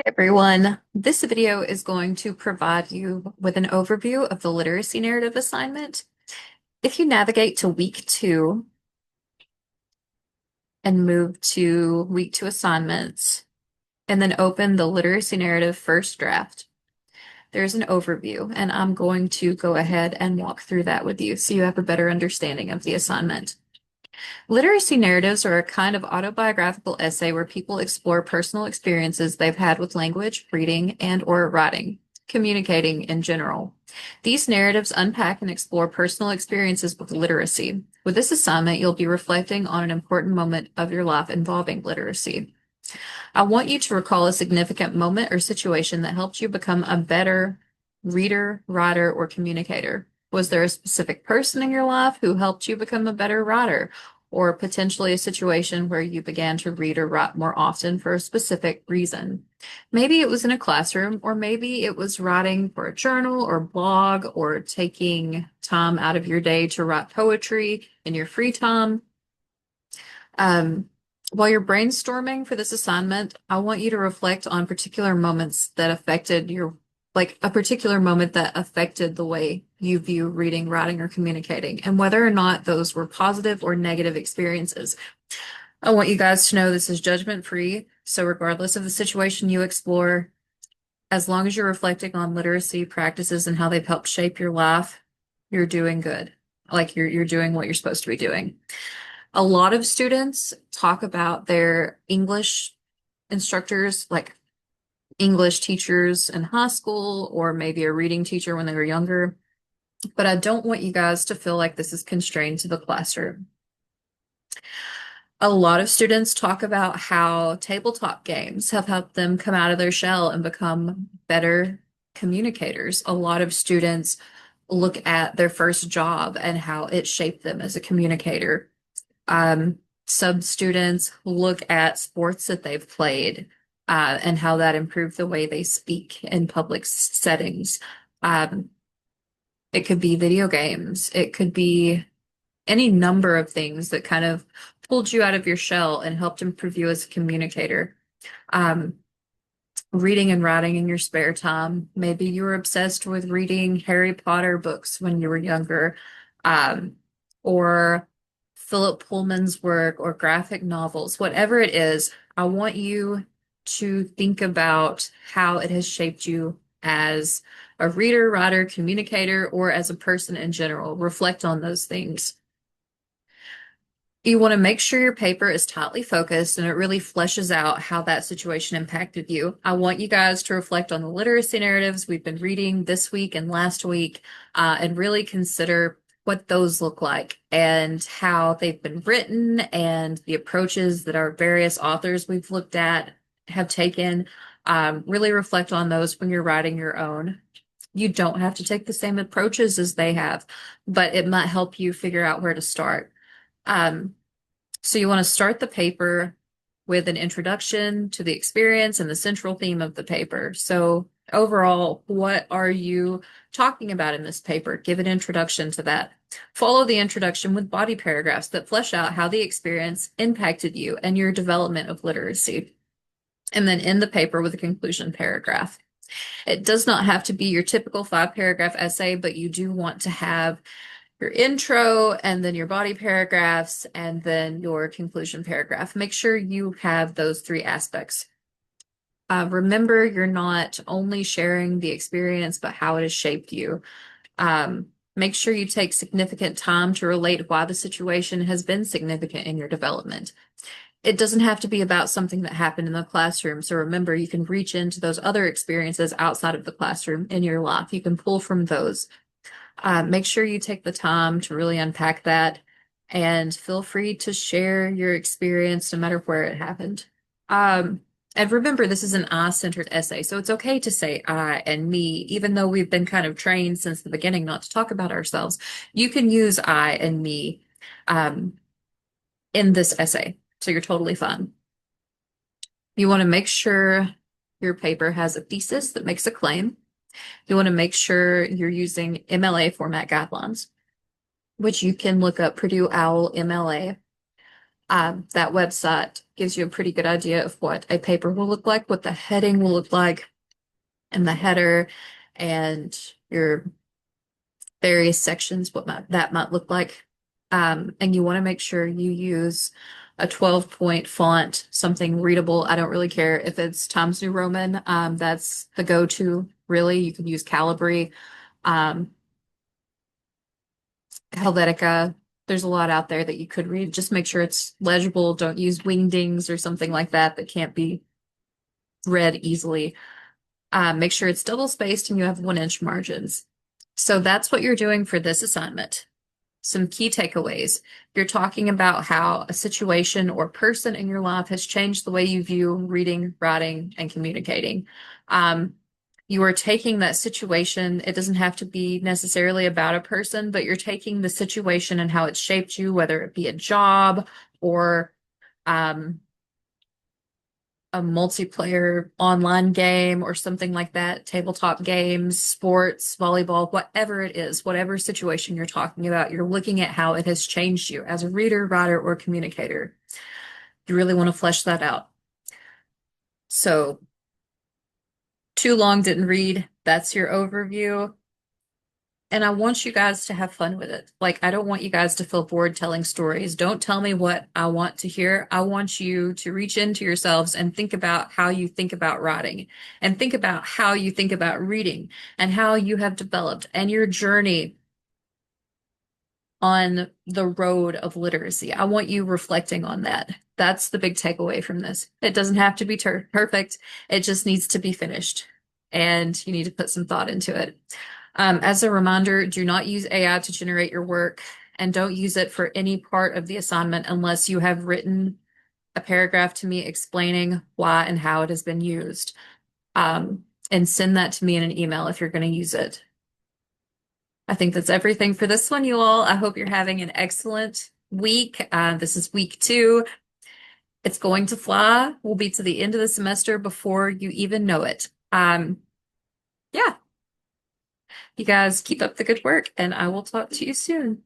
Everyone, this video is going to provide you with an overview of the literacy narrative assignment. If you navigate to week 2 and move to week 2 assignments, and then open the literacy narrative first draft, there's an overview, and I'm going to go ahead and walk through that with you so you have a better understanding of the assignment. Literacy narratives are a kind of autobiographical essay where people explore personal experiences they've had with language, reading, and/or writing, communicating in general. These narratives unpack and explore personal experiences with literacy. With this assignment, you'll be reflecting on an important moment of your life involving literacy. I want you to recall a significant moment or situation that helped you become a better reader, writer, or communicator. Was there a specific person in your life who helped you become a better writer, or potentially a situation where you began to read or write more often for a specific reason? Maybe it was in a classroom, or maybe it was writing for a journal or blog, or taking time out of your day to write poetry in your free time. Um, while you're brainstorming for this assignment, I want you to reflect on particular moments that affected like a particular moment that affected the way you view reading, writing, or communicating, and whether or not those were positive or negative experiences. I want you guys to know this is judgment free. So regardless of the situation you explore, as long as you're reflecting on literacy practices and how they've helped shape your life, you're doing good. Like you're doing what you're supposed to be doing. A lot of students talk about their English instructors, like English teachers in high school, or maybe a reading teacher when they were younger. But I don't want you guys to feel like this is constrained to the classroom. A lot of students talk about how tabletop games have helped them come out of their shell and become better communicators. A lot of students look at their first job and how it shaped them as a communicator. Some students look at sports that they've played and how that improved the way they speak in public settings. Um, it could be video games. It could be any number of things that kind of pulled you out of your shell and helped improve you as a communicator. Um, reading and writing in your spare time. Maybe you were obsessed with reading Harry Potter books when you were younger, um, or Philip Pullman's work or graphic novels, whatever it is. I want you to think about how it has shaped you as a reader, writer, communicator, or as a person in general. Reflect on those things. You want to make sure your paper is tightly focused and it really fleshes out how that situation impacted you. I want you guys to reflect on the literacy narratives we've been reading this week and last week, and really consider what those look like and how they've been written and the approaches that our various authors we've looked at have taken. Really reflect on those when you're writing your own. You don't have to take the same approaches as they have, but it might help you figure out where to start. So you want to start the paper with an introduction to the experience and the central theme of the paper. So overall, what are you talking about in this paper? Give an introduction to that. Follow the introduction with body paragraphs that flesh out how the experience impacted you and your development of literacy. And then end the paper with a conclusion paragraph. It does not have to be your typical 5-paragraph essay, but you do want to have your intro and then your body paragraphs and then your conclusion paragraph. Make sure you have those 3 aspects. Remember, you're not only sharing the experience, but how it has shaped you. Make sure you take significant time to relate why the situation has been significant in your development. It doesn't have to be about something that happened in the classroom. So remember, you can reach into those other experiences outside of the classroom in your life. You can pull from those. Make sure you take the time to really unpack that and feel free to share your experience no matter where it happened. And remember, this is an I-centered essay, so it's okay to say I and me, even though we've been kind of trained since the beginning not to talk about ourselves. You can use I and me in this essay, so you're totally fine. You want to make sure your paper has a thesis that makes a claim. You want to make sure you're using MLA format guidelines, which you can look up Purdue OWL MLA. That website gives you a pretty good idea of what a paper will look like, what the heading will look like, and the header, and your various sections, that might look like. And you want to make sure you use a 12-point font, something readable. I don't really care if it's Times New Roman. That's the go-to, really. You can use Calibri, um, Helvetica. There's a lot out there that you could read. Just make sure it's legible. Don't use wingdings or something like that that can't be read easily. Make sure it's double spaced and you have 1 inch margins. So that's what you're doing for this assignment. Some key takeaways. You're talking about how a situation or person in your life has changed the way you view reading, writing, and communicating. You are taking that situation. It doesn't have to be necessarily about a person, but you're taking the situation and how it shaped you, whether it be a job or um, a multiplayer online game or something like that, tabletop games, sports, volleyball, whatever it is, whatever situation you're talking about, you're looking at how it has changed you as a reader, writer, or communicator. You really want to flesh that out. So, too long, didn't read. That's your overview. And I want you guys to have fun with it. Like, I don't want you guys to feel bored telling stories. Don't tell me what I want to hear. I want you to reach into yourselves and think about how you think about writing and think about how you think about reading and how you have developed and your journey on the road of literacy. I want you reflecting on that. That's the big takeaway from this. It doesn't have to be perfect. It just needs to be finished. And you need to put some thought into it. As a reminder, do not use AI to generate your work and don't use it for any part of the assignment unless you have written a paragraph to me explaining why and how it has been used. And send that to me in an email if you're going to use it. I think that's everything for this one, you all. I hope you're having an excellent week. This is week 2. It's going to fly. We'll be to the end of the semester before you even know it. Yeah. You guys keep up the good work, and I will talk to you soon.